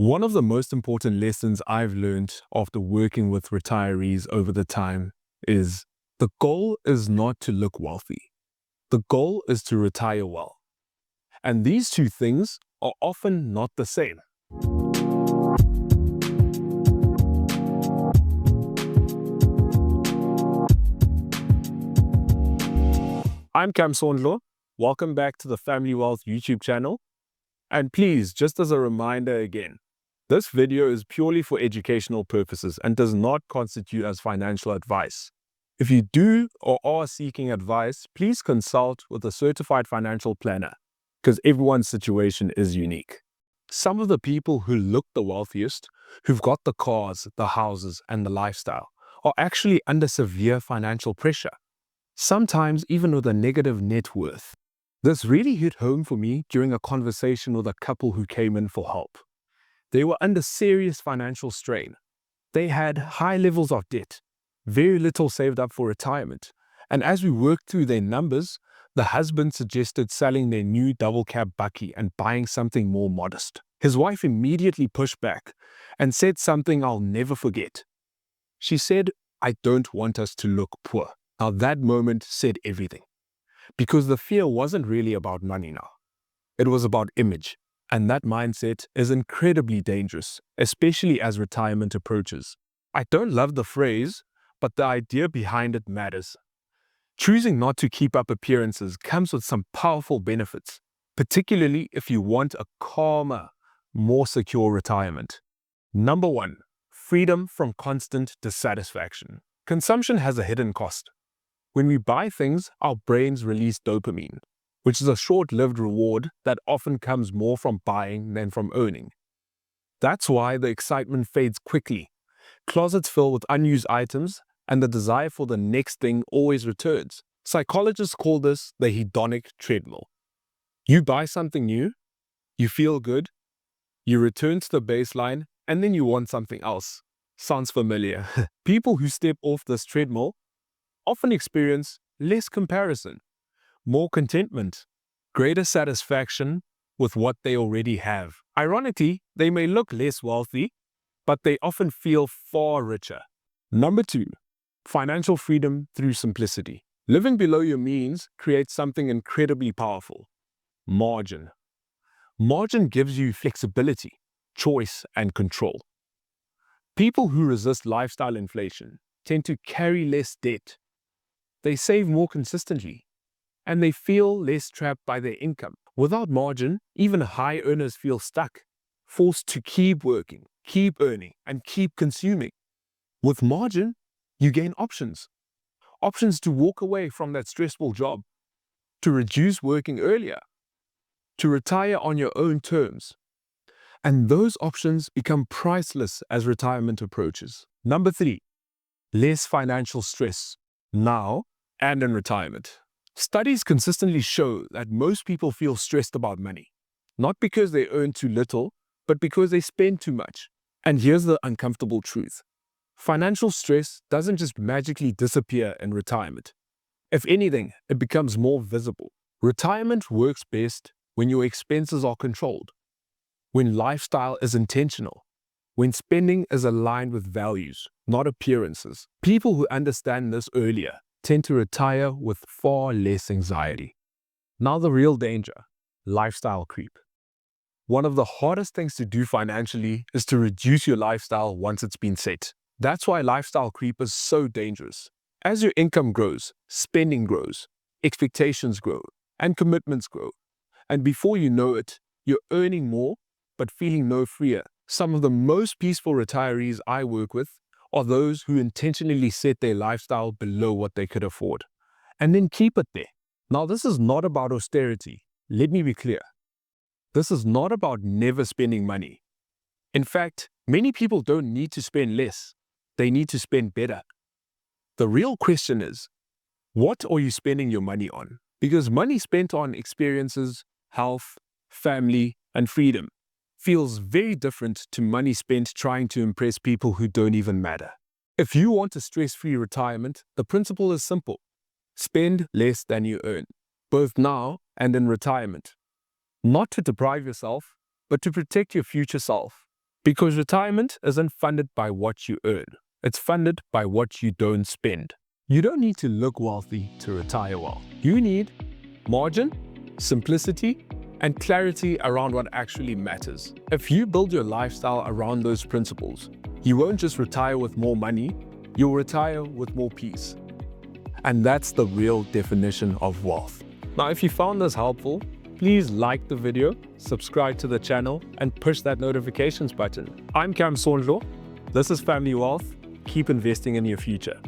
One of the most important lessons I've learned after working with retirees over the time is the goal is not to look wealthy. The goal is to retire well. And these two things are often not the same. I'm Cam Sondlo. Welcome back to the Family Wealth YouTube channel. And please, just as a reminder again, this video is purely for educational purposes and does not constitute as financial advice. If you do or are seeking advice, please consult with a certified financial planner because everyone's situation is unique. Some of the people who look the wealthiest, who've got the cars, the houses, and the lifestyle, are actually under severe financial pressure, sometimes even with a negative net worth. This really hit home for me during a conversation with a couple who came in for help. They were under serious financial strain. They had high levels of debt, very little saved up for retirement. And as we worked through their numbers, the husband suggested selling their new double cab bakkie and buying something more modest. His wife immediately pushed back and said something I'll never forget. She said, "I don't want us to look poor." Now that moment said everything. Because the fear wasn't really about money now. It was about image. And that mindset is incredibly dangerous, especially as retirement approaches. I don't love the phrase, but the idea behind it matters. Choosing not to keep up appearances comes with some powerful benefits, particularly if you want a calmer, more secure retirement. Number one, freedom from constant dissatisfaction. Consumption has a hidden cost. When we buy things, our brains release dopamine, which is a short-lived reward that often comes more from buying than from owning. That's why the excitement fades quickly. Closets fill with unused items, and the desire for the next thing always returns. Psychologists call this the hedonic treadmill. You buy something new, you feel good, you return to the baseline, and then you want something else. Sounds familiar. People who step off this treadmill often experience less comparison, more contentment, greater satisfaction with what they already have. Ironically, they may look less wealthy, but they often feel far richer. Number two, financial freedom through simplicity. Living below your means creates something incredibly powerful: margin. Margin gives you flexibility, choice, and control. People who resist lifestyle inflation tend to carry less debt. They save more consistently, and they feel less trapped by their income. Without margin, even high earners feel stuck, forced to keep working, keep earning, and keep consuming. With margin, you gain options. Options to walk away from that stressful job, to reduce working earlier, to retire on your own terms. And those options become priceless as retirement approaches. Number three, less financial stress, now and in retirement. Studies consistently show that most people feel stressed about money, not because they earn too little, but because they spend too much. And here's the uncomfortable truth. Financial stress doesn't just magically disappear in retirement. If anything, it becomes more visible. Retirement works best when your expenses are controlled, when lifestyle is intentional, when spending is aligned with values, not appearances. People who understand this earlier tend to retire with far less anxiety. Now the real danger, lifestyle creep. One of the hardest things to do financially is to reduce your lifestyle once it's been set. That's why lifestyle creep is so dangerous. As your income grows, spending grows, expectations grow, and commitments grow. And before you know it, you're earning more, but feeling no freer. Some of the most peaceful retirees I work with are those who intentionally set their lifestyle below what they could afford, and then keep it there. Now, this is not about austerity. Let me be clear. This is not about never spending money. In fact, many people don't need to spend less. They need to spend better. The real question is, what are you spending your money on? Because money spent on experiences, health, family, and freedom feels very different to money spent trying to impress people who don't even matter. If you want a stress-free retirement, the principle is simple. Spend less than you earn, both now and in retirement. Not to deprive yourself, but to protect your future self. Because retirement isn't funded by what you earn. It's funded by what you don't spend. You don't need to look wealthy to retire well. You need margin, simplicity, and clarity around what actually matters. If you build your lifestyle around those principles, you won't just retire with more money, you'll retire with more peace. And that's the real definition of wealth. Now, if you found this helpful, please like the video, subscribe to the channel, and push that notifications button. I'm Cam Sondlo. This is Family Wealth. Keep investing in your future.